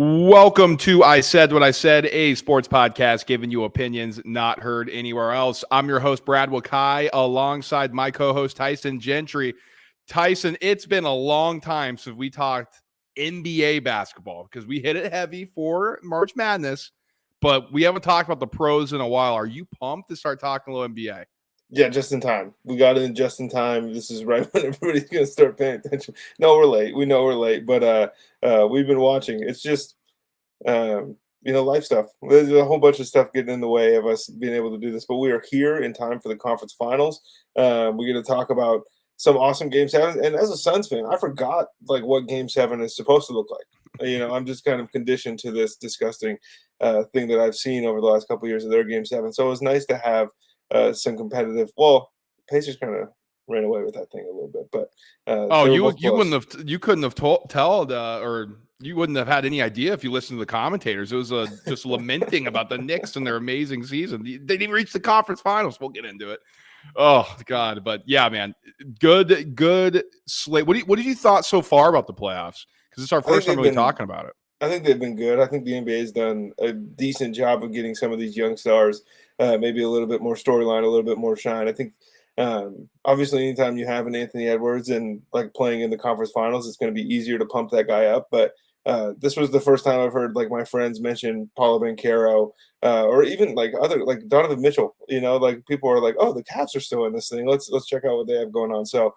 Welcome to I Said What I Said, a sports podcast giving you opinions not heard anywhere else. I'm your host, Brad Wakai, alongside my co-host, Tyson Gentry. Tyson, it's been a long time since we talked NBA basketball because we hit it heavy for March Madness, but we haven't talked about the pros in a while. Are you pumped to start talking a little NBA? Yeah, just in time. We got it in just in time. This is right when everybody's gonna start paying attention. No, we're late. We know we're late, but we've been watching. It's just life stuff. There's a whole bunch of stuff getting in the way of us being able to do this, but we are here in time for the conference finals. We're gonna talk about some awesome game seven. And as a Suns fan, I forgot like what game seven is supposed to look like. I'm just kind of conditioned to this disgusting thing that I've seen over the last couple of years of their game seven. So it was nice to have some competitive. Well, Pacers kind of ran away with that thing a little bit, but Oh, they were you both you close. wouldn't have you couldn't have told or you wouldn't have had any idea if you listened to the commentators. It was just lamenting about the Knicks and their amazing season. They didn't even reach the conference finals. We'll get into it. Oh God, but yeah, man, good slate. What did you thought so far about the playoffs? Because it's our I think first time they've really been talking about it. I think they've been good. I think the NBA's done a decent job of getting some of these young stars, maybe a little bit more storyline, a little bit more shine. I think, obviously, anytime you have an Anthony Edwards and like playing in the conference finals, it's going to be easier to pump that guy up. But this was the first time I've heard like my friends mention Paulo Banchero, or even like other like Donovan Mitchell. Like people are like, "Oh, the Cavs are still in this thing. Let's check out what they have going on." So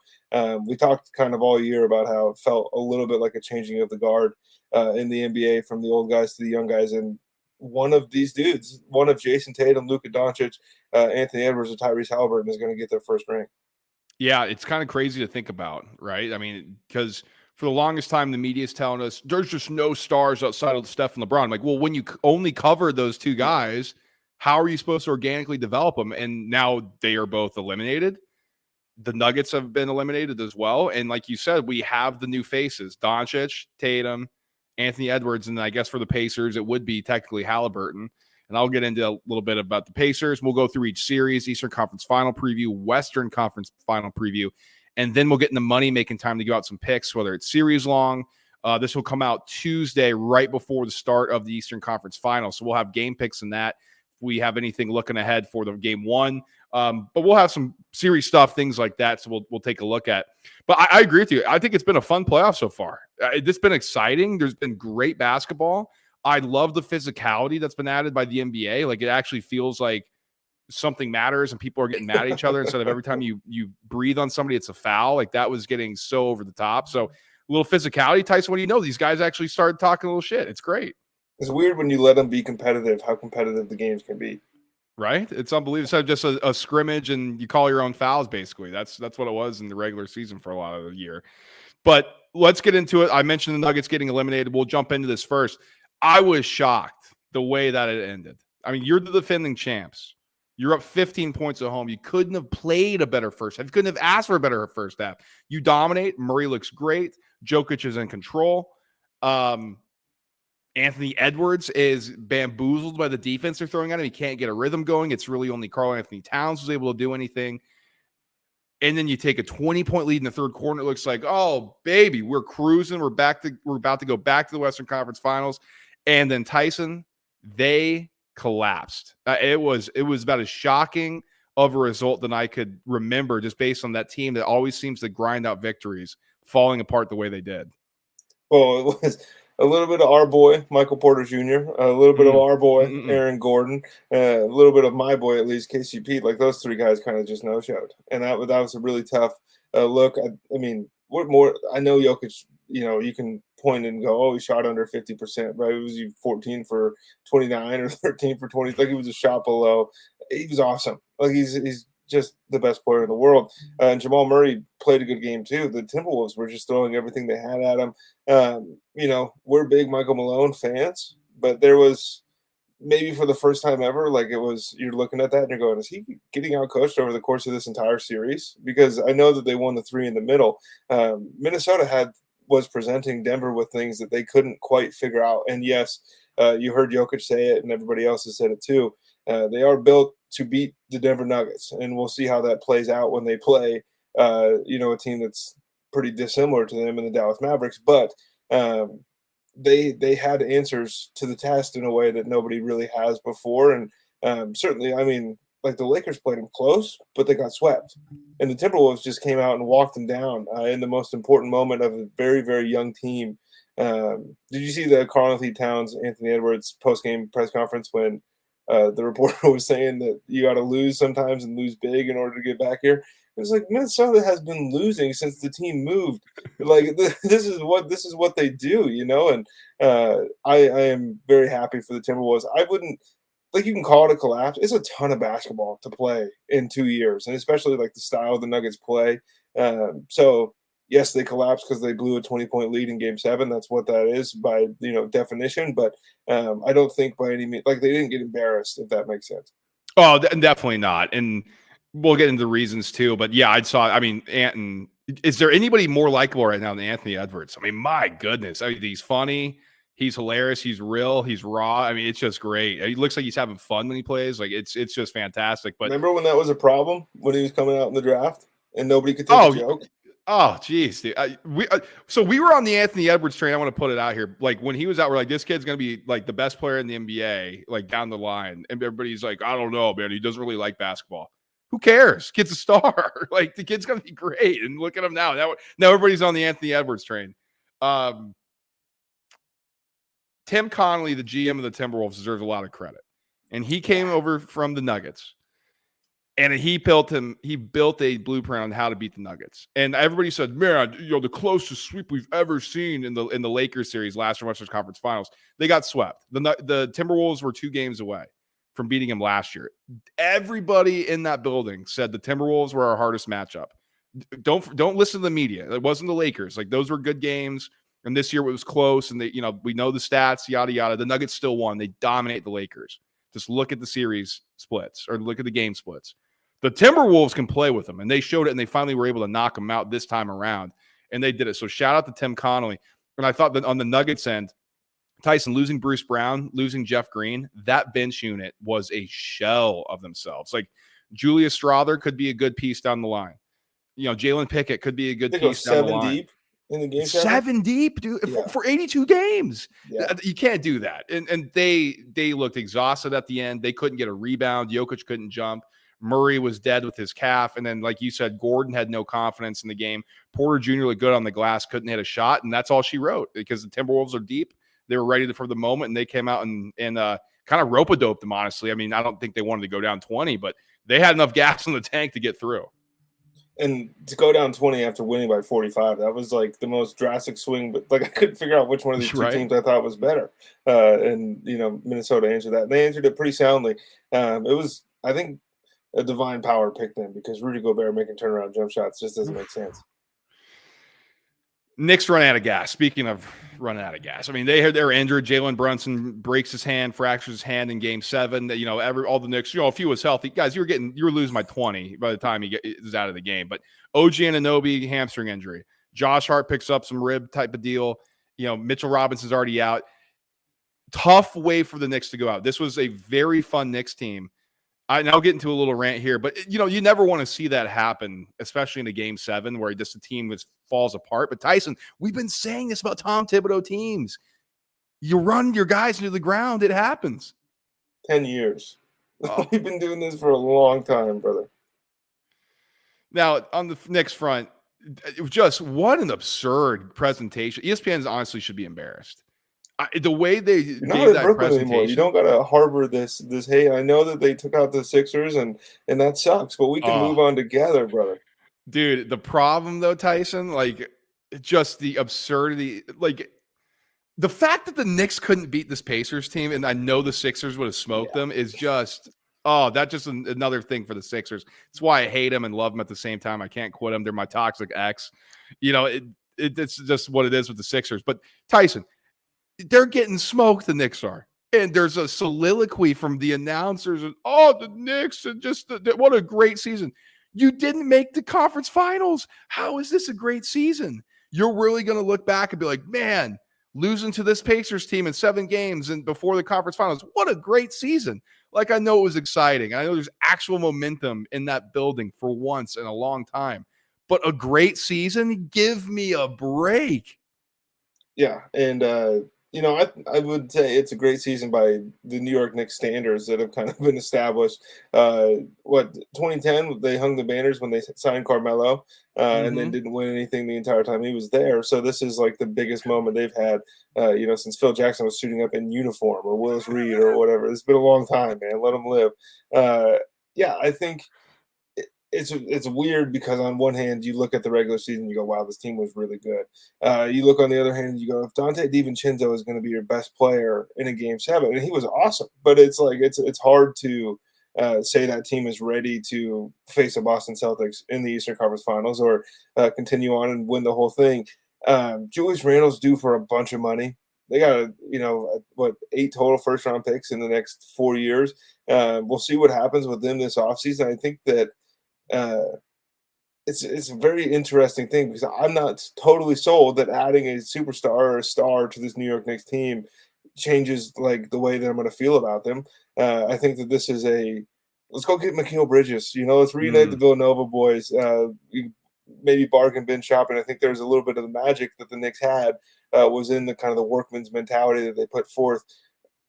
we talked kind of all year about how it felt a little bit like a changing of the guard in the NBA from the old guys to the young guys. And one of these dudes, one of Jason Tatum, Luka Doncic, Anthony Edwards, or Tyrese Halliburton is going to get their first ring. Yeah, it's kind of crazy to think about, right? I mean, because for the longest time, the media is telling us there's just no stars outside of Steph and LeBron. I'm like, well, when you only cover those two guys, how are you supposed to organically develop them? And now they are both eliminated. The Nuggets have been eliminated as well. And like you said, we have the new faces, Doncic, Tatum, Anthony Edwards, and I guess for the Pacers, it would be technically Halliburton. And I'll get into a little bit about the Pacers. We'll go through each series, Eastern Conference Final preview, Western Conference Final preview, and then we'll get into money making time to go out some picks, whether it's series long. This will come out Tuesday, right before the start of the Eastern Conference Final. So we'll have game picks in that. If we have anything looking ahead for the game one, but we'll have some series stuff, things like that. So we'll take a look at. But I agree with you. I think it's been a fun playoff so far. It's been exciting. There's been great basketball. I love the physicality that's been added by the NBA. Like it actually feels like something matters and people are getting mad at each other instead of every time you breathe on somebody, it's a foul. Like that was getting so over the top. So a little physicality. Tyson, what do you know? These guys actually started talking a little shit. It's great. It's weird when you let them be competitive, how competitive the games can be. Right? It's unbelievable. So just a scrimmage and you call your own fouls, basically. That's what it was in the regular season for a lot of the year. But let's get into it. I mentioned the Nuggets getting eliminated. We'll jump into this first. I was shocked the way that it ended. I mean, you're the defending champs. You're up 15 points at home. You couldn't have played a better first half. You couldn't have asked for a better first half. You dominate. Murray looks great. Jokic is in control. Anthony Edwards is bamboozled by the defense they're throwing at him. He can't get a rhythm going. It's really only Karl Anthony Towns was able to do anything. And then you take a 20-point lead in the third quarter. It looks like, oh, baby, we're cruising. We're about to go back to the Western Conference Finals. And then Tyson, they collapsed. It was about as shocking of a result than I could remember, just based on that team that always seems to grind out victories, falling apart the way they did. Well, it was a little bit of our boy, Michael Porter Jr., a little bit of our boy, Mm-mm-mm. Aaron Gordon, a little bit of my boy, at least, KCP. Like those three guys kind of just no-showed. And that was a really tough look. I mean, what more? I know Jokic, you can point and go, oh, he shot under 50%, right? It was 14 for 29 or 13 for 20. Like he was a shot below. He was awesome. Like he's just the best player in the world. And Jamal Murray played a good game too. The Timberwolves were just throwing everything they had at him. We're big Michael Malone fans, but there was maybe for the first time ever, like you're looking at that and you're going, is he getting out coached over the course of this entire series? Because I know that they won the three in the middle. Minnesota was presenting Denver with things that they couldn't quite figure out. And yes, you heard Jokic say it, and everybody else has said it too. They are built to beat the Denver Nuggets, and we'll see how that plays out when they play, a team that's pretty dissimilar to them in the Dallas Mavericks. But they had answers to the test in a way that nobody really has before. And certainly, I mean, like the Lakers played them close, but they got swept. And the Timberwolves just came out and walked them down in the most important moment of a very, very young team. Did you see the Karl-Anthony Towns, Anthony Edwards post-game press conference when the reporter was saying that you got to lose sometimes and lose big in order to get back here? It was like Minnesota has been losing since the team moved. Like this is what they do, you know. And I am very happy for the Timberwolves. I wouldn't like, you can call it a collapse. It's a ton of basketball to play in 2 years, and especially like the style the Nuggets play. So yes, they collapsed because they blew a 20-point lead in Game 7. That's what that is by definition. But I don't think by any means like they didn't get embarrassed, if that makes sense. Oh, definitely not. And we'll get into the reasons too. But yeah, I mean, Anton. Is there anybody more likable right now than Anthony Edwards? I mean, my goodness. I mean, he's funny. He's hilarious. He's real. He's raw. I mean, it's just great. He looks like he's having fun when he plays. Like it's just fantastic. But remember when that was a problem when he was coming out in the draft and nobody could take a joke? Oh, geez, dude. So we were on the Anthony Edwards train. I want to put it out here. Like when he was out, we're like, this kid's going to be like the best player in the NBA, like down the line. And everybody's like, I don't know, man. He doesn't really like basketball. Who cares? Kid's a star. Like the kid's going to be great. And look at him now. Now everybody's on the Anthony Edwards train. Tim Connolly, the GM of the Timberwolves, deserves a lot of credit. And he came over from the Nuggets. And he built a blueprint on how to beat the Nuggets. And everybody said, man, the closest sweep we've ever seen in the Lakers series last year, Western Conference Finals. They got swept. The Timberwolves were 2 games away from beating them last year. Everybody in that building said the Timberwolves were our hardest matchup. Don't listen to the media. It wasn't the Lakers. Like those were good games. And this year it was close. And we know the stats, yada, yada. The Nuggets still won. They dominate the Lakers. Just look at the series splits or look at the game splits. The Timberwolves can play with them, and they showed it, and they finally were able to knock them out this time around, and they did it. So shout out to Tim Connolly. And I thought that on the Nuggets end, Tyson, losing Bruce Brown, losing Jeff Green, that bench unit was a shell of themselves. Like Julius Strawther could be a good piece down the line. Jalen Pickett could be a good piece down the line. 7 deep in the game. 7 deep, dude, yeah. for 82 games. Yeah. You can't do that. And they looked exhausted at the end. They couldn't get a rebound. Jokic couldn't jump. Murray was dead with his calf. And then, like you said, Gordon had no confidence in the game. Porter Jr. looked good on the glass, couldn't hit a shot. And that's all she wrote because the Timberwolves are deep. They were ready for the moment, and they came out and kind of rope-a-doped them, honestly. I mean, I don't think they wanted to go down 20, but they had enough gas in the tank to get through. And to go down 20 after winning by 45, that was like the most drastic swing. But like I couldn't figure out which one of these two teams I thought was better. And Minnesota answered that. And they answered it pretty soundly. It was, I think, a divine power pick then because Rudy Gobert making turnaround jump shots just doesn't make sense. Knicks run out of gas. Speaking of running out of gas, I mean, they're injured. Jalen Brunson breaks his hand, fractures his hand in Game 7. All the Knicks, if he was healthy, guys, you were losing by 20 by the time he is out of the game. But OG Anunoby, hamstring injury. Josh Hart picks up some rib type of deal. Mitchell Robinson's already out. Tough way for the Knicks to go out. This was a very fun Knicks team. I'll get into a little rant here, but you never want to see that happen, especially in a Game 7 where just the team falls apart. But Tyson, we've been saying this about Tom Thibodeau teams. You run your guys into the ground, it happens. 10 years. Oh. We've been doing this for a long time, brother. Now, on the Knicks front, just what an absurd presentation. ESPN honestly should be embarrassed. The way they gave that presentation. Anymore. You don't got to harbor this. Hey, I know that they took out the Sixers, and that sucks, but we can move on together, brother. Dude, the problem though, Tyson, like just the absurdity, like the fact that the Knicks couldn't beat this Pacers team, and I know the Sixers would have smoked them, is just that's just another thing for the Sixers. That's why I hate them and love them at the same time. I can't quit them. They're my toxic ex. It's just what it is with the Sixers. But Tyson, they're getting smoked, the Knicks are. And there's a soliloquy from the announcers. The Knicks, and just what a great season. You didn't make the conference finals. How is this a great season? You're really going to look back and be like, man, losing to this Pacers team in 7 games and before the conference finals, what a great season. Like, I know it was exciting. I know there's actual momentum in that building for once in a long time. But a great season? Give me a break. Yeah, and I would say it's a great season by the New York Knicks standards that have kind of been established. 2010 they hung the banners when they signed Carmelo, and then Mm-hmm. didn't win anything the entire time he was there. So this is like the biggest moment they've had, since Phil Jackson was shooting up in uniform or Willis Reed or whatever. It's been a long time, man. Let them live. Yeah, I think it's weird because on one hand you look at the regular season, you go, wow, this team was really good. You look on the other hand, you go, if Dante DiVincenzo is going to be your best player in a game seven, and he was awesome, but it's like it's hard to say that team is ready to face the Boston Celtics in the Eastern Conference Finals or continue on and win the whole thing. Julius Randle's due for a bunch of money. They got what 8 total first round picks in the next 4 years. We'll see what happens with them this offseason. I think that uh, it's a very interesting thing because I'm not totally sold that adding a superstar or a star to this New York Knicks team changes like the way that I'm going to feel about them. I think that this is let's go get Mikal Bridges. Let's reunite the Mm, Villanova boys. Maybe bargain bin shopping. I think there's a little bit of the magic that the Knicks had was in the kind of the workman's mentality that they put forth.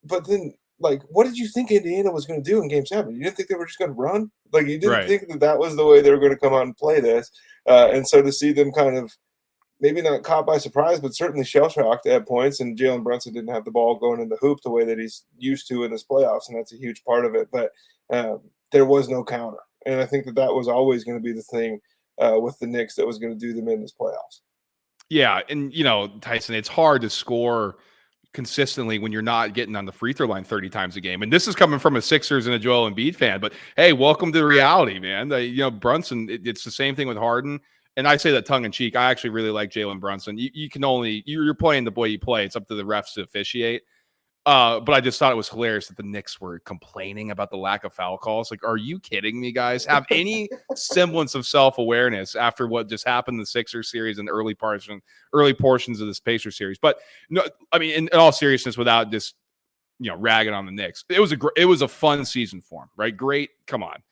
But then, like, what did you think Indiana was going to do in Game 7? You didn't think they were just going to run? Like, you didn't right. think that that was the way they were going to come out and play this. And so to see them kind of maybe not caught by surprise, but certainly shell shocked at points. And Jalen Brunson didn't have the ball going in the hoop the way that he's used to in his playoffs, and that's a huge part of it. But there was no counter, and I think that that was always going to be the thing with the Knicks that was going to do them in this playoffs. Yeah, and Tyson, it's hard to score consistently when you're not getting on the free throw line 30 times a game. And this is coming from a Sixers and a Joel Embiid fan. But hey, welcome to reality, man. Brunson, it's the same thing with Harden. And I say that tongue in cheek. I actually really like Jalen Brunson. You can only you're playing the way you play. It's up to the refs to officiate. But I just thought it was hilarious that the Knicks were complaining about the lack of foul calls. Like, are you kidding me, guys? Have any semblance of self-awareness after what just happened in the Sixers series and early portions of this Pacers series. But no, I mean, in all seriousness, without just ragging on the Knicks, it was a fun season for them, right? Great, come on.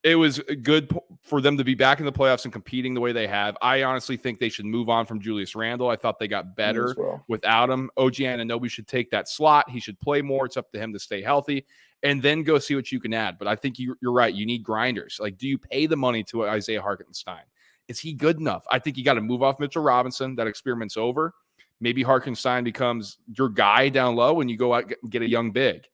It was good for them to be back in the playoffs and competing the way they have. I honestly think they should move on from Julius Randle. I thought they got Me as better well. without him. OG Anunoby should take that slot. He should play more. It's up to him to stay healthy and then go see what you can add. But I think you're right. You need grinders. Like, do you pay the money to Isaiah Hartenstein? Is he good enough? I think you got to move off Mitchell Robinson. That experiment's over. Maybe Hartenstein becomes your guy down low and you go out and get a young big,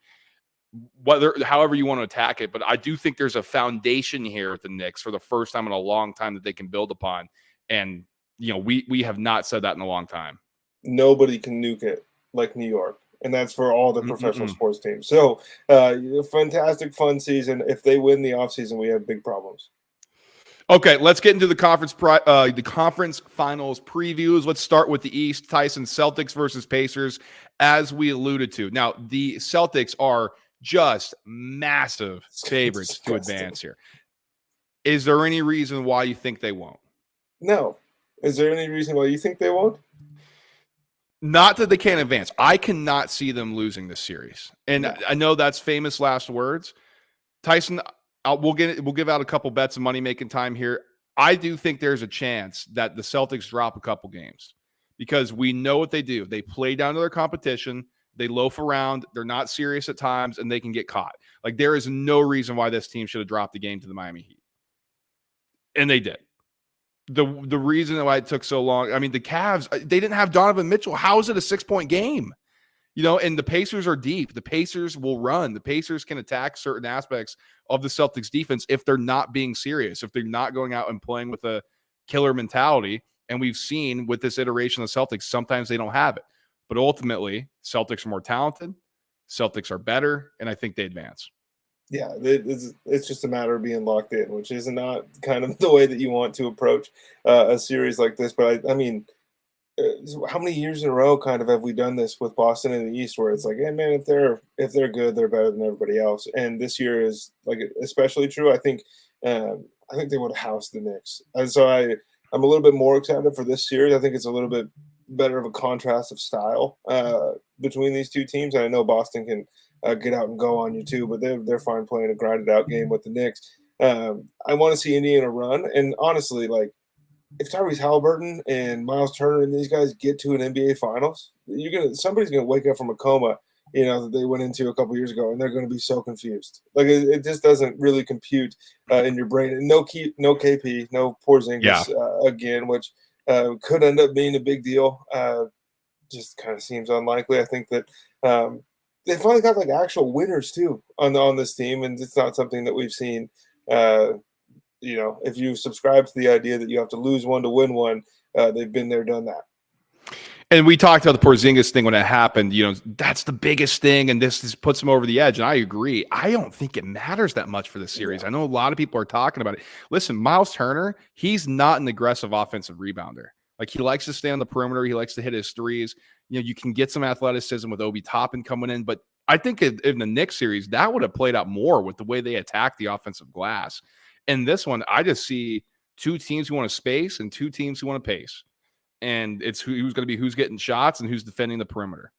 however you want to attack it. But I do think there's a foundation here at the Knicks for the first time in a long time that they can build upon. And, we have not said that in a long time. Nobody can nuke it like New York. And that's for all the professional Mm-mm-mm. sports teams. So, fantastic, fun season. If they win the offseason, we have big problems. Okay, let's get into the conference finals previews. Let's start with the East. Tyson, Celtics versus Pacers, as we alluded to. Now, the Celtics are just massive favorites to Disgusting. advance here. Is there any reason why you think they won't? No. Is there any reason why you think they won't? Not that they can't advance. I cannot see them losing this series. And No. I know that's famous last words. Tyson, we'll give out a couple bets of money making time here. I do think there's a chance that the Celtics drop a couple games because we know what they do. They play down to their competition. They loaf around. They're not serious at times, and they can get caught. Like, there is no reason why this team should have dropped the game to the Miami Heat. And they did. The reason why it took so long, I mean, the Cavs, they didn't have Donovan Mitchell. How is it a 6-point game? And the Pacers are deep. The Pacers will run. The Pacers can attack certain aspects of the Celtics defense if they're not being serious, if they're not going out and playing with a killer mentality. And we've seen with this iteration of the Celtics, sometimes they don't have it. But ultimately, Celtics are more talented. Celtics are better, and I think they advance. Yeah, it's just a matter of being locked in, which is not kind of the way that you want to approach a series like this. But I mean, how many years in a row kind of have we done this with Boston in the East, where it's like, hey man, if they're good, they're better than everybody else. And this year is like especially true. I think they would have housed the Knicks, and so I'm a little bit more excited for this series. I think it's a little bit better of a contrast of style between these two teams. And I know Boston can get out and go on you too, but they're fine playing a grinded out game with the Knicks. I want to see Indiana run, and honestly, like if Tyrese Halliburton and Miles Turner and these guys get to an NBA Finals, somebody's gonna wake up from a coma, that they went into a couple years ago, and they're gonna be so confused. Like it just doesn't really compute in your brain. And no KP, no Yeah. Porzingis again, which could end up being a big deal. Just kind of seems unlikely. I think that they finally got like actual winners too on this team, and it's not something that we've seen. Uh, if you subscribe to the idea that you have to lose one to win one, they've been there, done that. And we talked about the Porzingis thing when it happened. That's the biggest thing, and this puts him over the edge. And I agree. I don't think it matters that much for the series. Yeah. I know a lot of people are talking about it. Listen, Miles Turner, he's not an aggressive offensive rebounder. Like, he likes to stay on the perimeter. He likes to hit his threes. You can get some athleticism with Obi Toppin coming in. But I think in the Knicks series, that would have played out more with the way they attack the offensive glass. In this one, I just see two teams who want to space and two teams who want to pace. And it's who's going to be who's getting shots and who's defending the perimeter.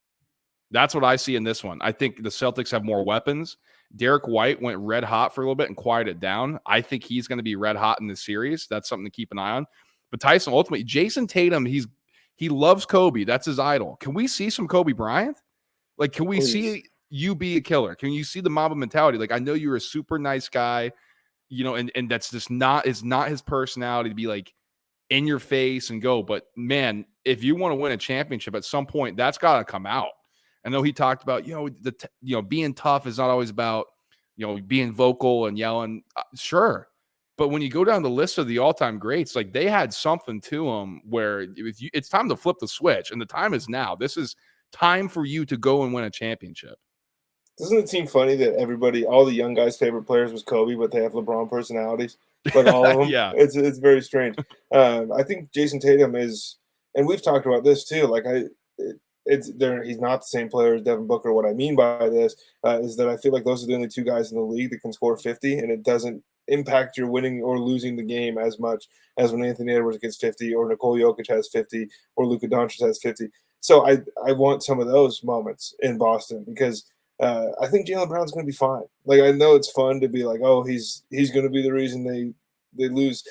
That's what I see in this one. I think the Celtics have more weapons. Derek White went red hot for a little bit and quieted down. I think he's going to be red hot in this series. That's something to keep an eye on. But Tyson, ultimately, Jason Tatum, he loves Kobe. That's his idol. Can we see some Kobe Bryant? Like, can we see you be a killer? Can you see the Mamba mentality? Like, I know you're a super nice guy, and that's just not his personality to be like in your face and go. But man, if you want to win a championship at some point, that's got to come out. I know he talked about, being tough is not always about, being vocal and yelling. Sure. But when you go down the list of the all-time greats, like, they had something to them where it's time to flip the switch, and the time is now. This is time for you to go and win a championship. Doesn't it seem funny that all the young guys' favorite players was Kobe, but they have LeBron personalities? Like, all of them. Yeah. It's very strange. I think Jason Tatum is, and we've talked about this too. Like, he's not the same player as Devin Booker. What I mean by this is that I feel like those are the only two guys in the league that can score 50, and it doesn't impact your winning or losing the game as much as when Anthony Edwards gets 50, or Nikola Jokic has 50, or Luka Doncic has 50. So I want some of those moments in Boston, because I think Jaylen Brown's going to be fine. Like, I know it's fun to be like, oh, he's going to be the reason they lose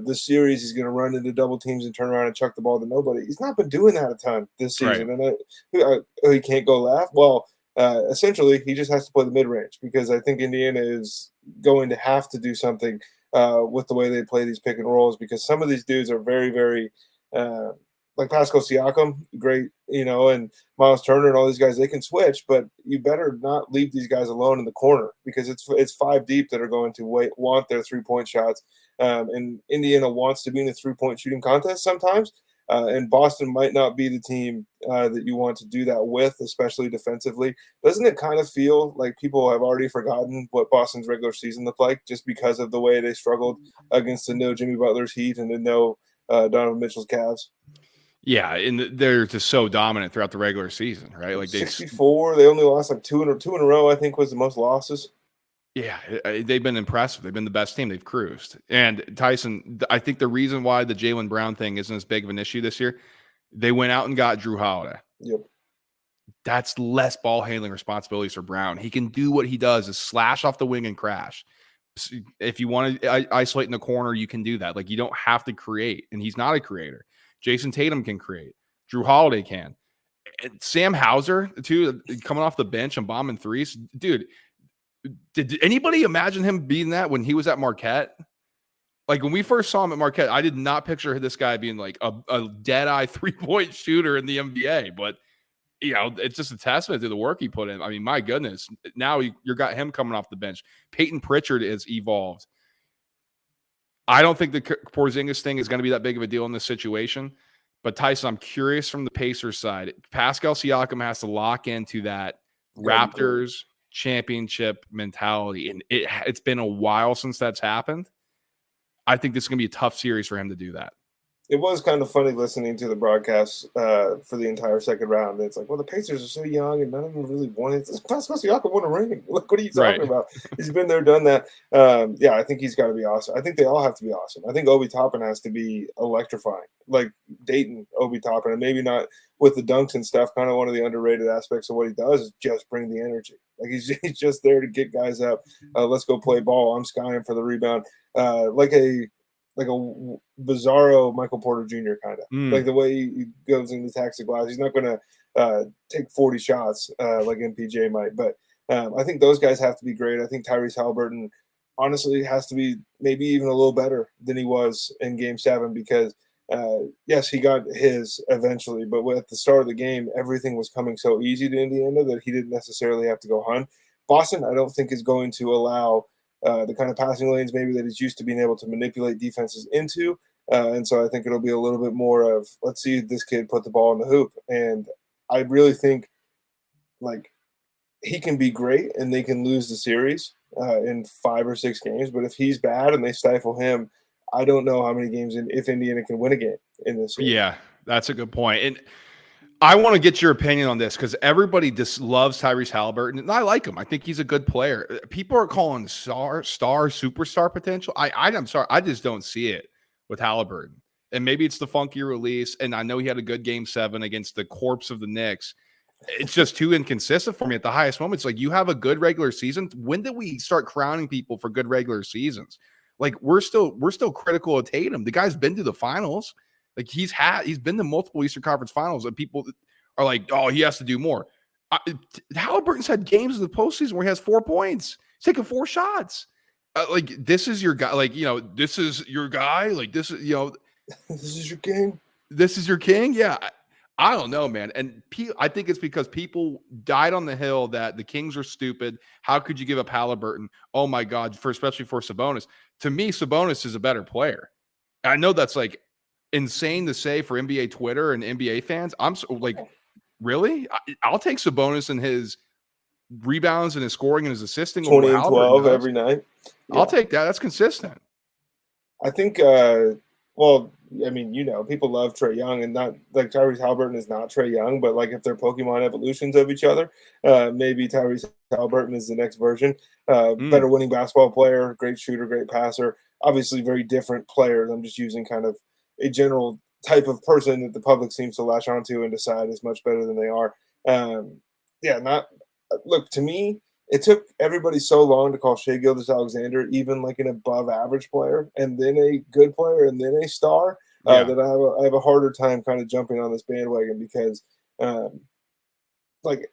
this series. He's going to run into double teams and turn around and chuck the ball to nobody. He's not been doing that a ton this season. Right. And he can't go left. Well, essentially, he just has to play the mid-range, because I think Indiana is going to have to do something with the way they play these pick and rolls, because some of these dudes are very, very like Pascal Siakam, great, and Miles Turner and all these guys, they can switch, but you better not leave these guys alone in the corner, because it's five deep that are going to want their 3-point shots. And Indiana wants to be in a 3-point shooting contest sometimes. And Boston might not be the team that you want to do that with, especially defensively. Doesn't it kind of feel like people have already forgotten what Boston's regular season looked like, just because of the way they struggled against the no Jimmy Butler's Heat and the no Donovan Mitchell's Cavs? Yeah, and they're just so dominant throughout the regular season, right? Like, 64. They only lost like two in a row, I think, was the most losses. Yeah, they've been impressive. They've been the best team. They've cruised. And Tyson, I think the reason why the Jaylen Brown thing isn't as big of an issue this year, they went out and got Drew Holiday. Yep. That's less ball handling responsibilities for Brown. He can do what he does, is slash off the wing and crash. If you want to isolate in the corner, you can do that. Like, you don't have to create, and he's not a creator. Jason Tatum can create. Drew Holiday can. And Sam Hauser, too, coming off the bench and bombing threes. Dude, did anybody imagine him being that when he was at Marquette? Like, when we first saw him at Marquette, I did not picture this guy being like a dead-eye 3-point shooter in the NBA. But, it's just a testament to the work he put in. I mean, my goodness. Now you got him coming off the bench. Peyton Pritchard has evolved. I don't think the Porzingis thing is going to be that big of a deal in this situation. But, Tyson, I'm curious from the Pacers side. Pascal Siakam has to lock into that Raptors championship mentality, and it's been a while since that's happened. I think this is going to be a tough series for him to do that. It was kind of funny listening to the broadcast for the entire second round. It's like, well, the Pacers are so young and none of them really won it. Pascal Siakam won a ring. Look, what are you talking about? He's been there, done that. Yeah, I think he's got to be awesome. I think they all have to be awesome. I think Obi Toppin has to be electrifying, like Dayton Obi Toppin, and maybe not with the dunks and stuff. Kind of one of the underrated aspects of what he does is just bring the energy. Like, he's just there to get guys up. Let's go play ball. I'm skying for the rebound. Like a like a bizarro Michael Porter Jr. kind of like Mm. the way he goes and attacks the glass. He's not going to take 40 shots like MPJ might, but I think those guys have to be great. I think Tyrese Halliburton honestly has to be maybe even a little better than he was in Game 7 because yes, he got his eventually, but at the start of the game, everything was coming so easy to Indiana that he didn't necessarily have to go hunt. Boston, I don't think is going to allow the kind of passing lanes maybe that he's used to being able to manipulate defenses into. And so I think it'll be a little bit more of let's see this kid put the ball in the hoop. And I really think like he can be great and they can lose the series in 5 or 6 games. But if he's bad and they stifle him, I don't know how many games if Indiana can win a game in this series. Yeah, that's a good point. And I want to get your opinion on this because everybody just loves Tyrese Halliburton, and I like him. I think he's a good player. People are calling superstar potential. I'm sorry, I just don't see it with Halliburton. And maybe it's the funky release. And I know he had a good Game 7 against the corpse of the Knicks. It's just too inconsistent for me at the highest moments. Like you have a good regular season. When did we start crowning people for good regular seasons? Like we're still critical of Tatum. The guy's been to the finals. Like he's been to multiple Eastern Conference Finals, and people are like, "Oh, he has to do more." Halliburton's had games in the postseason where he has 4 points. He's taking 4 shots. Like this is your guy. Like this is your guy. Like this is This is your game. this is your king. Yeah, I don't know, man. And I think it's because people died on the hill that the Kings are stupid. How could you give up Halliburton? Oh my God, especially for Sabonis. To me, Sabonis is a better player. I know that's like insane to say for NBA Twitter and NBA fans. I'm so, like, really? I'll take Sabonis and his rebounds and his scoring and his assisting over 20 and Halliburton 12 does. every night. I'll take that. That's consistent. I think, well, I mean, people love Trae Young, and not like Tyrese Halliburton is not Trae Young, but like if they're Pokemon evolutions of each other, maybe Tyrese Halliburton is the next version. Better winning basketball player, great shooter, great passer. Obviously, very different players. I'm just using kind of a general type of person that the public seems to latch onto and decide is much better than they are. Yeah, not look to me. It took everybody so long to call Shai Gilgeous-Alexander even like an above average player, and then a good player, and then a star. Yeah. That I have a harder time kind of jumping on this bandwagon because, like,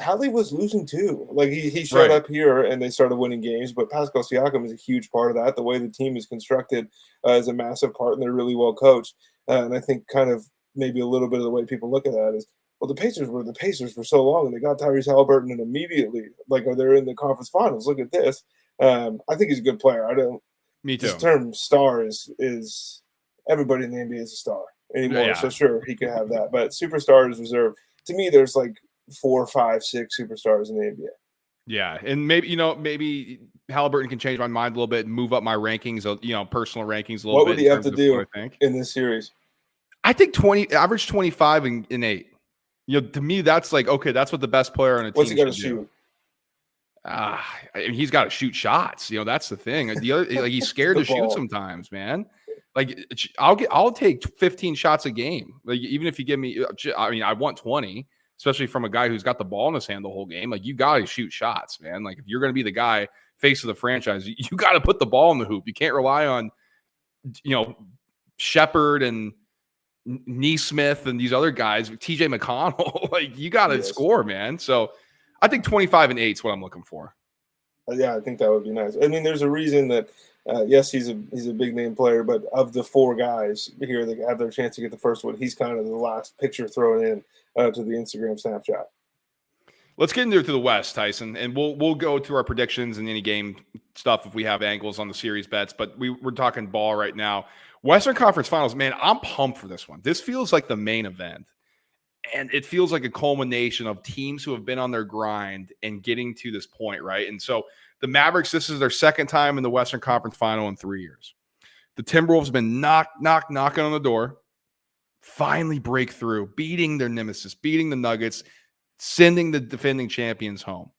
Hallie was losing too. Like he showed Right. up here and they started winning games, but Pascal Siakam is a huge part of that. The way the team is constructed is a massive part, and they're really well coached. And I think kind of maybe a little bit of the way people look at that is, well, the Pacers were the Pacers for so long, and they got Tyrese Halliburton, and immediately, like, they're in the conference finals. Look at this. I think he's a good player. I don't. Me too. This term "star" is everybody in the NBA is a star anymore. Yeah. So sure, he could have that, but superstar is reserved. To me, there's like 4, 5, 6 superstars in the NBA. Yeah, and maybe Halliburton can change my mind a little bit and move up my rankings, personal rankings a little What bit. would he have to do I think in this series? I think average 25 and 8. To me, that's like okay, that's what the best player on a team. What's he got to should shoot? He's got to shoot shots. That's the thing. The other, like he's scared to shoot ball. sometimes, man. Like I'll take 15 shots a game. Like even if you give me, I want 20. Especially from a guy who's got the ball in his hand the whole game. Like, you got to shoot shots, man. Like, if you're going to be the guy, face of the franchise, you got to put the ball in the hoop. You can't rely on, Shepard and Neesmith and these other guys, TJ McConnell. Like, you got to score, man. So, I think 25 and 8 is what I'm looking for. Yeah, I think that would be nice. I mean, there's a reason that, yes, he's a big name player, but of the 4 guys here that have their chance to get the first one, he's kind of the last picture thrown in to the Instagram snapshot. Let's get into the West, Tyson, and we'll go to our predictions and any game stuff if we have angles on the series bets. But we're talking ball right now. Western Conference Finals, man, I'm pumped for this one. This feels like the main event, and it feels like a culmination of teams who have been on their grind and getting to this point, right? And so the Mavericks, this is their second time in the Western Conference Final in 3 years. The Timberwolves have been knocking on the door. Finally break through, beating their nemesis, beating the Nuggets, sending the defending champions home.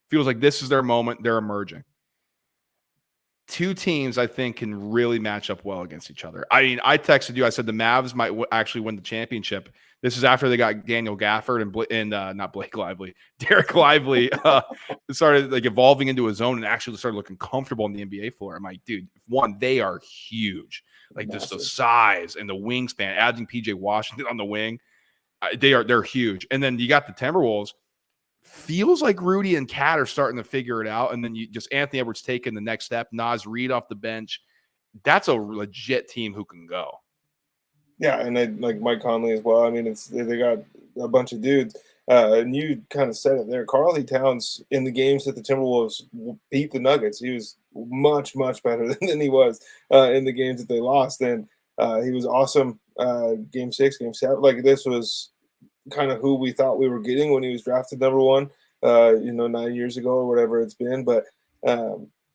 Feels like this is their moment. They're emerging. 2 teams, I think, can really match up well against each other. I mean, I texted you. I said the Mavs might actually win the championship. This is after they got Daniel Gafford and not Blake Lively, Derek Lively started like evolving into a zone and actually started looking comfortable on the NBA floor. I'm like, dude, one, they are huge, like just the size and the wingspan. Adding PJ Washington on the wing, they're huge. And then you got the Timberwolves. Feels like Rudy and Cat are starting to figure it out, and then you just Anthony Edwards taking the next step. Naz Reid off the bench. That's a legit team who can go. Yeah, and they like Mike Conley as well. I mean, they got a bunch of dudes, and you kind of said it there. Karl Towns in the games that the Timberwolves beat the Nuggets, he was much better than he was in the games that they lost. And he was awesome. Game 6, Game 7, like this was kind of who we thought we were getting when he was drafted number 1. 9 years ago or whatever it's been, but.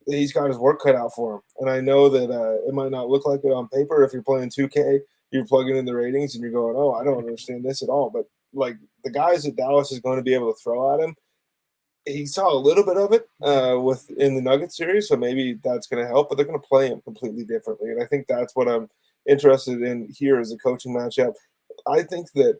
He's got his work cut out for him, and I know that it might not look like it on paper if you're playing 2K. You're plugging in the ratings and you're going, oh, I don't understand this at all. But like the guys that Dallas is going to be able to throw at him, he saw a little bit of it in the Nuggets series, so maybe that's going to help. But they're going to play him completely differently, and I think that's what I'm interested in here as a coaching matchup. I think that,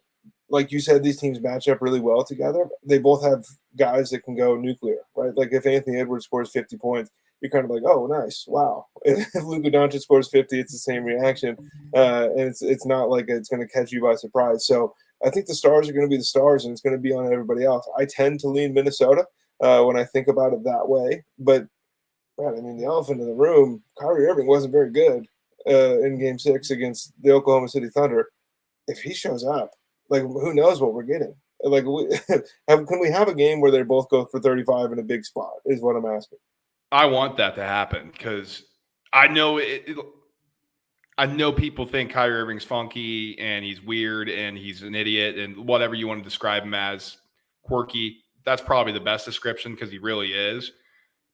like you said, these teams match up really well together. They both have guys that can go nuclear, right? Like if Anthony Edwards scores 50 points, you're kind of like, oh, nice, wow. If Luka Doncic scores 50, it's the same reaction, and it's not like it's going to catch you by surprise. So I think the stars are going to be the stars, and it's going to be on everybody else. I tend to lean Minnesota when I think about it that way. But, man, I mean, the elephant in the room, Kyrie Irving wasn't very good in Game 6 against the Oklahoma City Thunder. If he shows up, like, who knows what we're getting? Like, can we have a game where they both go for 35 in a big spot is what I'm asking. I want that to happen because I know I know people think Kyrie Irving's funky and he's weird and he's an idiot and whatever you want to describe him as, quirky. That's probably the best description because he really is.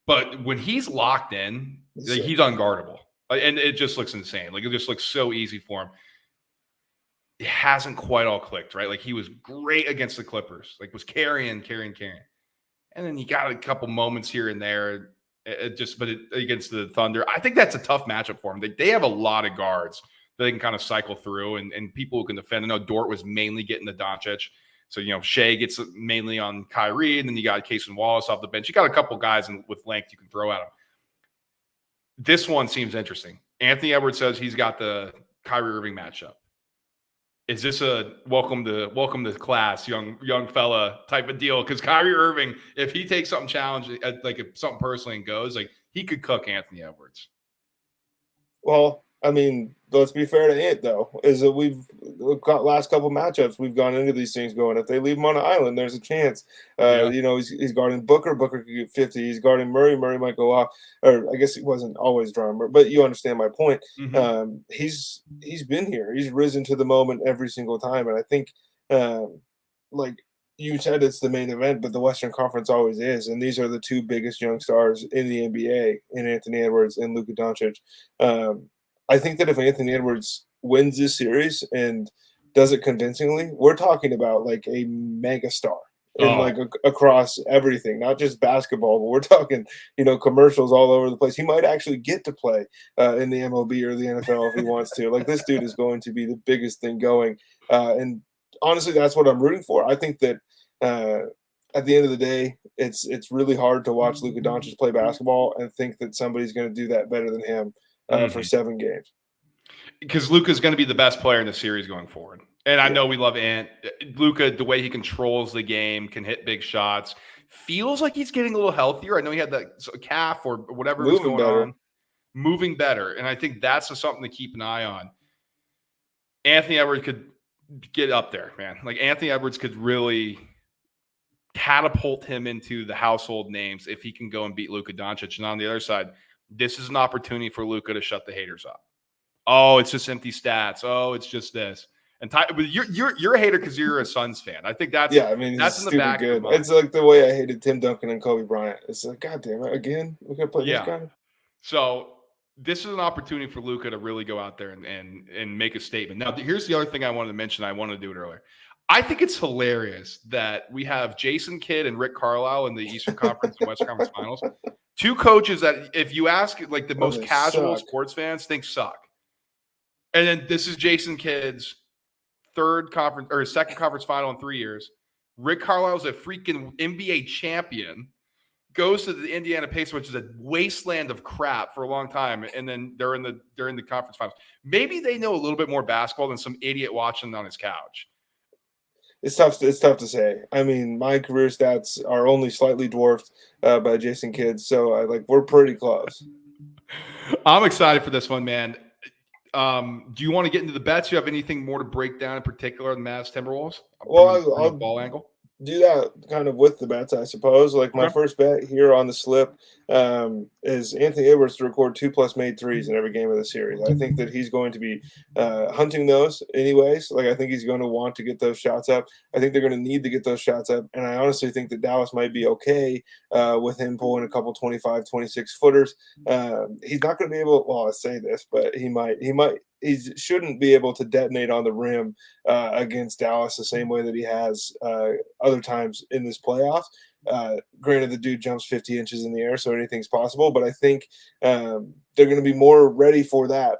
But when he's locked in, he's unguardable. And it just looks insane. Like it just looks so easy for him. It hasn't quite all clicked, right? Like he was great against the Clippers, like was carrying. And then you got a couple moments here and there. Against the Thunder, I think that's a tough matchup for them. They have a lot of guards that they can kind of cycle through and people who can defend. I know Dort was mainly getting the Doncic. So, Shea gets mainly on Kyrie, and then you got Casey Wallace off the bench. You got a couple guys with length you can throw at him. This one seems interesting. Anthony Edwards says he's got the Kyrie Irving matchup. Is this a welcome to class, young fella type of deal? Because Kyrie Irving, if he takes something challenging, like if something personally and goes, like he could cook Anthony Edwards. Well, I mean, let's be fair to Ant though. Is that we've got last couple matchups we've gone into these things going. If they leave him on an island, there's a chance. He's guarding Booker. Booker could get 50. He's guarding Murray. Murray might go off. Or I guess he wasn't always drawing, but you understand my point. Mm-hmm. He's been here. He's risen to the moment every single time, and I think, like you said, it's the main event, but the Western Conference always is, and these are the two biggest young stars in the NBA, in Anthony Edwards and Luka Doncic. I think that if Anthony Edwards wins this series and does it convincingly, we're talking about like a mega star across everything, not just basketball, but we're talking, commercials all over the place. He might actually get to play in the MLB or the NFL if he wants to. Like this dude is going to be the biggest thing going. And honestly, that's what I'm rooting for. I think that at the end of the day, it's really hard to watch Luka Doncic play basketball and think that somebody's going to do that better than him. For 7 games. Because Luka's going to be the best player in the series going forward. And I know we love Ant. Luka, the way he controls the game, can hit big shots. Feels like he's getting a little healthier. I know he had that calf or whatever was going on. Moving better. And I think that's something to keep an eye on. Anthony Edwards could get up there, man. Like Anthony Edwards could really catapult him into the household names if he can go and beat Luka Doncic. And on the other side, this is an opportunity for Luka to shut the haters up. Oh, it's just empty stats. Oh, it's just this. And you're a hater because you're a Suns fan. I think that's that's in the back. Good. It's like the way I hated Tim Duncan and Kobe Bryant. It's like, God damn it, again, we're gonna play this guy. So this is an opportunity for Luka to really go out there and make a statement. Now, here's the other thing I wanted to mention. I wanted to do it earlier. I think it's hilarious that we have Jason Kidd and Rick Carlisle in the Eastern Conference and Western Conference Finals. Two coaches that, if you ask like the most casual sports fans, think suck. And then this is Jason Kidd's third conference or his second conference final in 3 years. Rick Carlisle's a freaking NBA champion. Goes to the Indiana Pacers, which is a wasteland of crap for a long time, and then they're in the conference finals. Maybe they know a little bit more basketball than some idiot watching on his couch. It's tough. It's tough to say. I mean, my career stats are only slightly dwarfed by Jason Kidd's, so we're pretty close. I'm excited for this one, man. Do you want to get into the bets? Do you have anything more to break down in particular on the Mavs Timberwolves? Well, I'll ball angle. Do that kind of with the bets, I suppose. Like my first bet here on the slip is Anthony Edwards to record 2+ made threes in every game of the series. I think that he's going to be hunting those anyways. Like I think he's going to want to get those shots up. I think they're going to need to get those shots up. And I honestly think that Dallas might be okay with him pulling a couple 25, 26 footers. He's not going to be able, well, I say this, but he shouldn't be able to detonate on the rim against Dallas the same way that he has other times in this playoffs. Granted, the dude jumps 50 inches in the air, so anything's possible. But I think they're going to be more ready for that,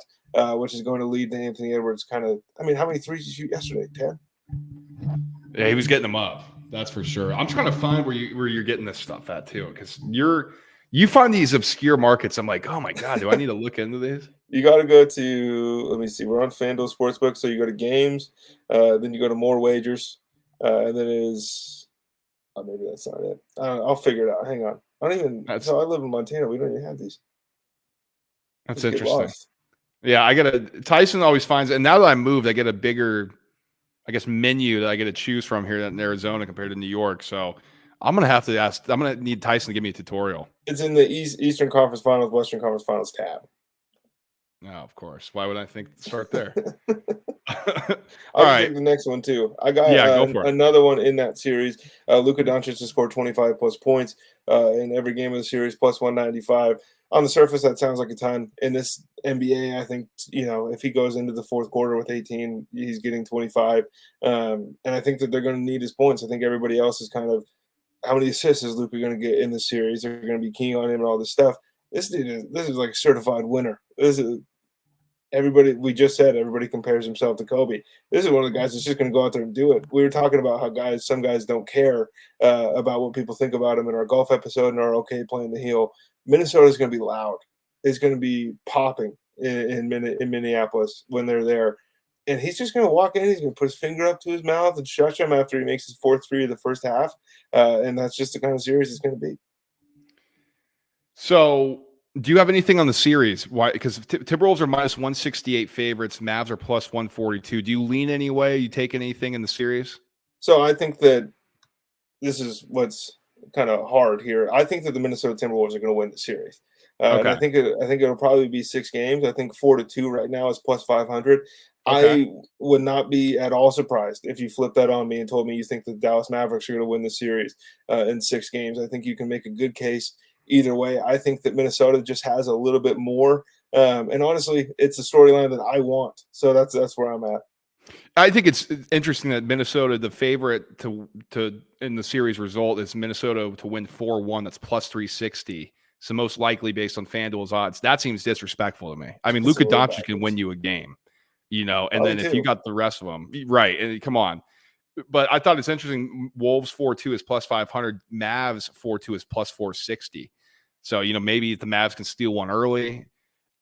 which is going to lead to Anthony Edwards kind of – I mean, how many threes did you shoot yesterday? 10? Yeah, he was getting them up. That's for sure. I'm trying to find where you're getting this stuff at too, because you find these obscure markets. I'm like, oh my God, do I need to look into these? You got to go to, let me see, we're on FanDuel Sportsbook. So you go to games, then you go to more wagers, and then maybe that's not it. I'll figure it out. Hang on. I live in Montana. We don't even have these. That's interesting. Yeah, Tyson always finds, and now that I moved, I get a bigger, I guess, menu that I get to choose from here in Arizona compared to New York. So I'm going to need Tyson to give me a tutorial. It's in the Eastern Conference Finals, Western Conference Finals tab. No, of course. Why would I think to start there? I'll take the next one too. I got go for it. Another one in that series. Luka Doncic has scored 25+ points in every game of the series, plus 195. On the surface, that sounds like a ton. In this NBA, I think, if he goes into the fourth quarter with 18, he's getting 25. And I think that they're going to need his points. I think everybody else is kind of, how many assists is Luka going to get in the series? They're going to be keying on him and all this stuff. This is like a certified winner. We just said everybody compares himself to Kobe. This is one of the guys that's just going to go out there and do it. We were talking about how some guys don't care about what people think about him in our golf episode and our okay playing the heel. Minnesota is going to be loud. It's going to be popping in Minneapolis when they're there. And he's just going to walk in. He's going to put his finger up to his mouth and shush him after he makes his fourth three of the first half. And that's just the kind of series it's going to be. So, do you have anything on the series? Why? Because Timberwolves are minus 168 favorites. Mavs are plus 142. Do you lean any way? You take anything in the series? So I think that this is what's kind of hard here. I think that the Minnesota Timberwolves are going to win the series. Okay. And I think it'll probably be 6 games. I think 4-2 right now is plus 500. Okay. I would not be at all surprised if you flipped that on me and told me you think the Dallas Mavericks are going to win the series in 6 games. I think you can make a good case either way. I think that Minnesota just has a little bit more. And honestly, it's a storyline that I want. So that's where I'm at. I think it's interesting that Minnesota, the favorite to in the series result is Minnesota to win 4-1. That's plus 360. So most likely based on FanDuel's odds. That seems disrespectful to me. I mean, Luka Doncic can win you a game, and then if you got the rest of them, right? And come on. But I thought it's interesting. Wolves 4-2 is plus 500. Mavs 4-2 is plus 460. So, maybe if the Mavs can steal one early.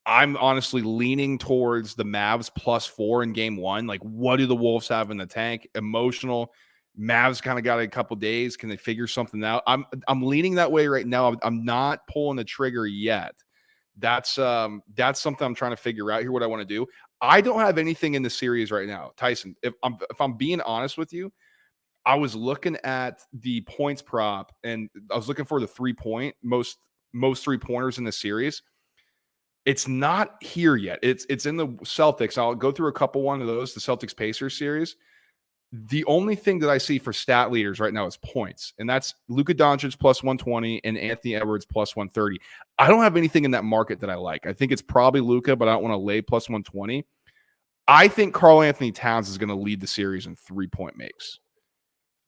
I'm honestly leaning towards the Mavs plus 4 in game 1. Like, what do the Wolves have in the tank? Emotional. Mavs kind of got a couple days. Can they figure something out? I'm leaning that way right now. I'm not pulling the trigger yet. That's something I'm trying to figure out here. What I want to do. I don't have anything in the series right now, Tyson. If I'm being honest with you, I was looking at the points prop and I was looking for the 3-point most 3-pointers in the series. It's not here yet. It's in the Celtics. I'll go through a couple one of those, the Celtics Pacers series. The only thing that I see for stat leaders right now is points, and that's Luka Doncic plus 120 and Anthony Edwards plus 130. I don't have anything in that market that I like. I think it's probably Luka, but I don't want to lay plus 120. I think Karl Anthony Towns is going to lead the series in 3-point makes.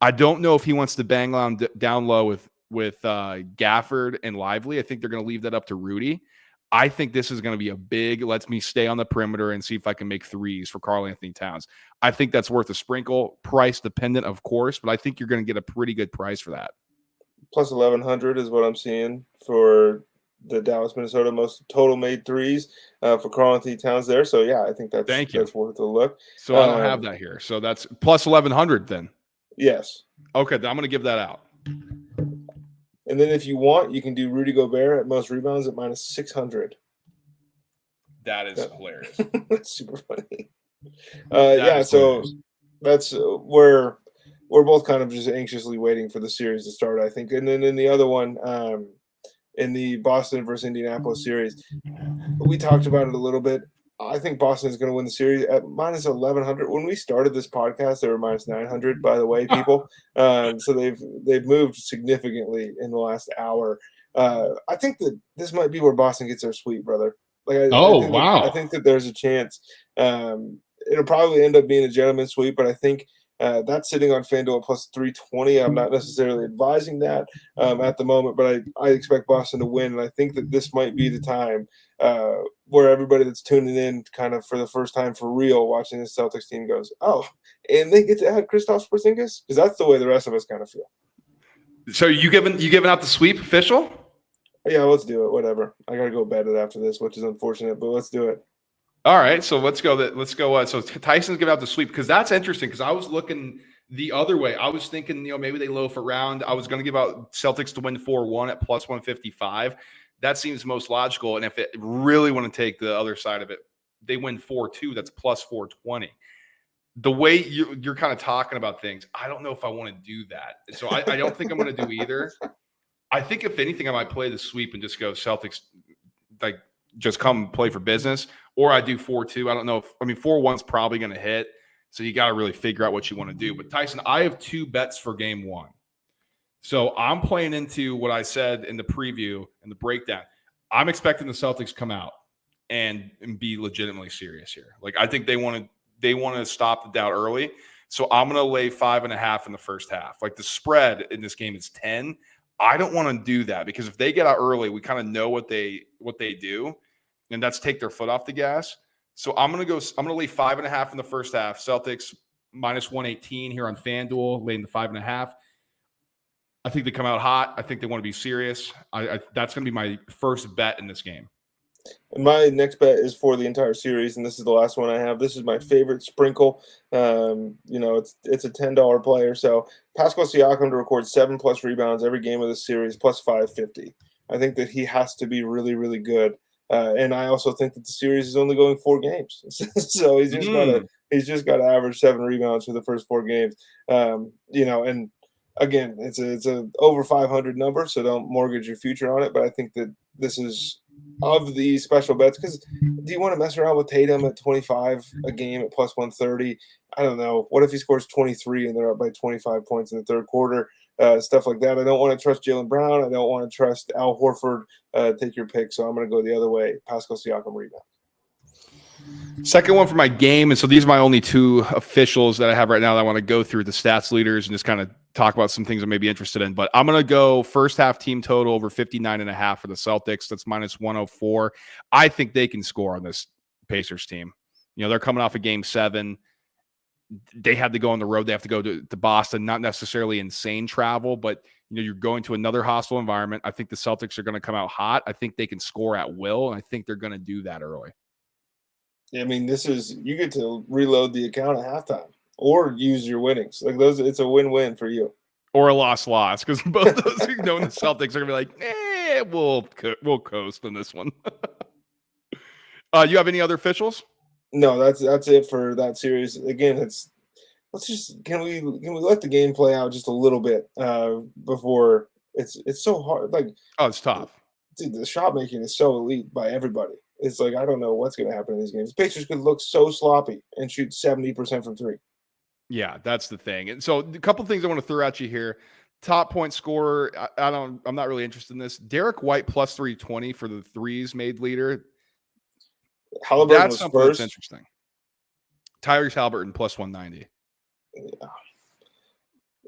I don't know if he wants to bang on down low with Gafford and Lively. I think they're going to leave that up to Rudy. I think this is going to be a big, lets me stay on the perimeter and see if I can make threes for Karl Anthony Towns. I think that's worth a sprinkle, price dependent, of course, but I think you're going to get a pretty good price for that. Plus 1100 is what I'm seeing for the Dallas, Minnesota most total made threes for Karl Anthony Towns there. So yeah, I think Thank you. that's worth a look. So I don't have that here. So that's plus 1100 then. Yes. Okay, then I'm going to give that out. And then if you want, you can do Rudy Gobert at most rebounds at minus 600. That is hilarious. That's super funny. That so hilarious. that's where we're both kind of just anxiously waiting for the series to start, I think. And then in the other one, in the Boston versus Indianapolis series, we talked about it a little bit. I think Boston is going to win the series at minus 1100. When we started this podcast, they were minus 900. By the way, people. So they've moved significantly in the last hour. I think that this might be where Boston gets their sweep, brother. I think that there's a chance. It'll probably end up being a gentleman's sweep, but I think that's sitting on FanDuel plus 320. I'm not necessarily advising that at the moment, but I expect Boston to win, and I think that this might be the time where everybody that's tuning in kind of for the first time for real watching this Celtics team goes, oh, and they get to add Kristaps Porzingis? Because that's the way the rest of us kind of feel. So you giving out the sweep official? Yeah, let's do it. Whatever. I got to go bed after this, which is unfortunate, but let's do it. All right, so let's go. So Tyson's giving out the sweep because that's interesting. Because I was looking the other way. I was thinking, maybe they loaf around. I was going to give out Celtics to win 4-1 at plus 155. That seems most logical. And if it really want to take the other side of it, they win 4-2. That's plus 420. The way you're kind of talking about things, I don't know if I want to do that. So I don't think I'm going to do either. I think if anything, I might play the sweep and just go Celtics, like just come play for business, or I do 4-2. I don't know 4-1's probably going to hit. So you got to really figure out what you want to do. But Tyson, I have 2 bets for game 1. So I'm playing into what I said in the preview and the breakdown. I'm expecting the Celtics come out and be legitimately serious here. Like I think they want to stop the doubt early. So I'm going to lay 5.5 in the first half. Like the spread in this game is 10. I don't want to do that because if they get out early, we kind of know what they do, and that's take their foot off the gas. So I'm gonna lay 5.5 in the first half. Celtics minus 118 here on FanDuel, laying the 5.5. I think they come out hot. I think they want to be serious. That's gonna be my first bet in this game. And my next bet is for the entire series, and this is the last one I have. This is my favorite sprinkle. It's a $10 player. So Pascal Siakam to record 7+ rebounds every game of the series, plus 550. I think that he has to be really, really good. And I also think that the series is only going 4 games, so he's just got to average 7 rebounds for the first 4 games. And again, it's a over 500 number, so don't mortgage your future on it. But I think that this is of the special bets, because do you want to mess around with Tatum at 25 a game at plus 130? I don't know. What if he scores 23 and they're up by 25 points in the third quarter? Stuff like that. I don't want to trust Jaylen Brown. I don't want to trust Al Horford. Take your pick. So I'm going to go the other way. Pascal Siakam rebound. Second one for my game. And so these are my only 2 officials that I have right now that I want to go through the stats leaders and just kind of talk about some things I may be interested in. But I'm going to go first half team total over 59.5 for the Celtics. That's minus 104. I think they can score on this Pacers team. They're coming off of game 7. They had to go on the road. They have to go to Boston, not necessarily insane travel, but you're going to another hostile environment. I think the Celtics are going to come out hot. I think they can score at will, and I think they're going to do that early. I mean, you get to reload the account at halftime or use your winnings. Like those, it's a win-win for you. Or a loss, because both those in the Celtics are going to be like, we'll coast on this one. You have any other officials? No, that's it for that series. Again, can we let the game play out just a little bit before it's so hard. Like, it's tough. Dude, the shot making is so elite by everybody. It's like I don't know what's going to happen in these games. The Pacers could look so sloppy and shoot 70% from 3. Yeah, that's the thing. And so a couple of things I want to throw at you here. Top point scorer, I'm not really interested in this. Derek White plus 320 for the threes made leader. Halliburton that's was something first. That's interesting. Tyrese Halliburton plus 190.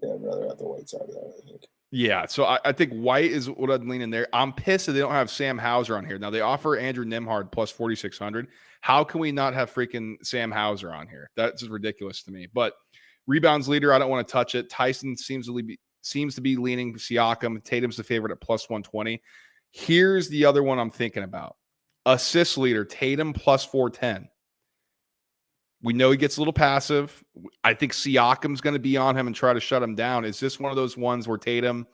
Yeah, I'd rather have the White side of that, I think. Yeah, so I think White is what I'd lean in there. I'm pissed that they don't have Sam Hauser on here. Now they offer Andrew Nimhard plus 4,600. How can we not have freaking Sam Hauser on here? That's just ridiculous to me. But rebounds leader, I don't want to touch it. Tyson seems to be leaning Siakam. Tatum's the favorite at plus 120. Here's the other one I'm thinking about. Assist leader, Tatum plus 410. We know he gets a little passive. I think Siakam's going to be on him and try to shut him down. Is this one of those ones where Tatum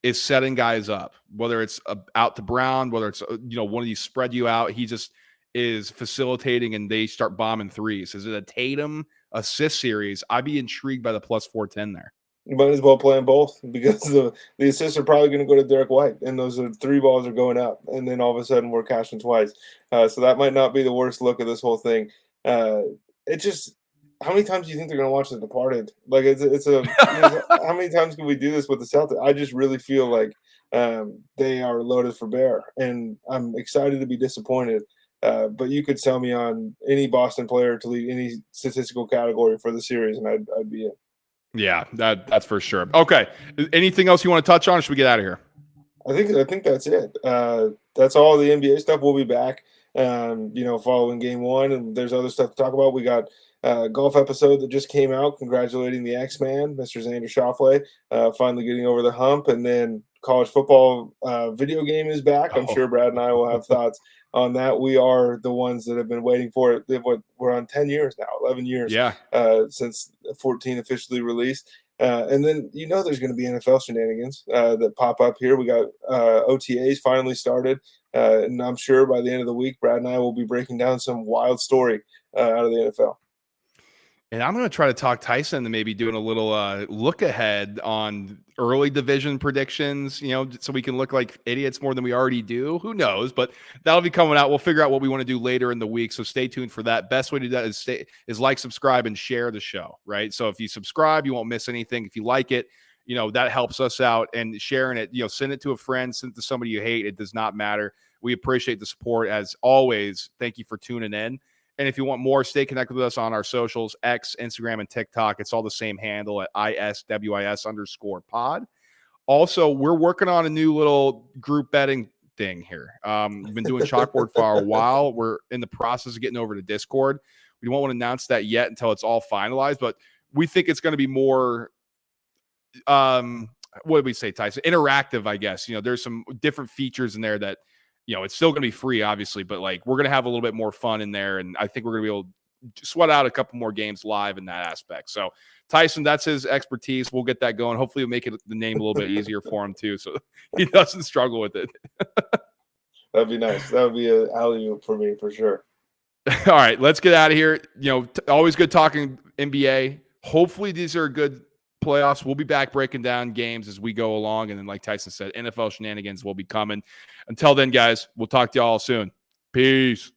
is setting guys up, whether it's out to Brown, whether it's one of these spread you out, he just is facilitating and they start bombing threes? Is it a Tatum assist series? I'd be intrigued by the plus 410 there. You might as well play them both because the assists are probably going to go to Derek White, and those are 3 balls are going up, and then all of a sudden we're cashing twice. So that might not be the worst look of this whole thing. It just, how many times do you think they're going to watch The Departed? Like how many times can we do this with the Celtics? I just really feel like they are loaded for bear, and I'm excited to be disappointed. But you could sell me on any Boston player to lead any statistical category for the series, and I'd be in. Yeah, that's for sure. Okay. Anything else you want to touch on, or should we get out of here? I think that's it. That's all the NBA stuff. We'll be back, following game 1, and there's other stuff to talk about. We got a golf episode that just came out congratulating the X-Man, Mr. Xander Schauffele, finally getting over the hump, and then college football video game is back. I'm sure Brad and I will have thoughts on that. We are the ones that have been waiting for it. We're on 10 years now, 11 years since 14 officially released. And then there's going to be NFL shenanigans that pop up here. We got OTAs finally started, and I'm sure by the end of the week, Brad and I will be breaking down some wild story out of the NFL. And I'm going to try to talk Tyson to maybe doing a little look ahead on early division predictions, so we can look like idiots more than we already do. Who knows? But that'll be coming out. We'll figure out what we want to do later in the week. So stay tuned for that. Best way to do that is like, subscribe, and share the show, right? So if you subscribe, you won't miss anything. If you like it, that helps us out. And sharing it, send it to a friend, send it to somebody you hate. It does not matter. We appreciate the support as always. Thank you for tuning in. And if you want more, stay connected with us on our socials, X, Instagram, and TikTok. It's all the same handle at ISWIS_pod. Also, we're working on a new little group betting thing here. We've been doing Chalkboard for a while. We're in the process of getting over to Discord. We won't want to announce that yet until it's all finalized, but we think it's going to be more, what did we say, Tyson? Interactive, I guess. There's some different features in there that, it's still going to be free, obviously, but we're going to have a little bit more fun in there. And I think we're going to be able to sweat out a couple more games live in that aspect. So Tyson, that's his expertise. We'll get that going. Hopefully we'll make the name a little bit easier for him too, so he doesn't struggle with it. That'd be nice. That would be an alley-oop for me for sure. All right, let's get out of here. Always good talking NBA. Hopefully these are good playoffs. We'll be back breaking down games as we go along. And then, like Tyson said, NFL shenanigans will be coming. Until then, guys, we'll talk to y'all soon. Peace.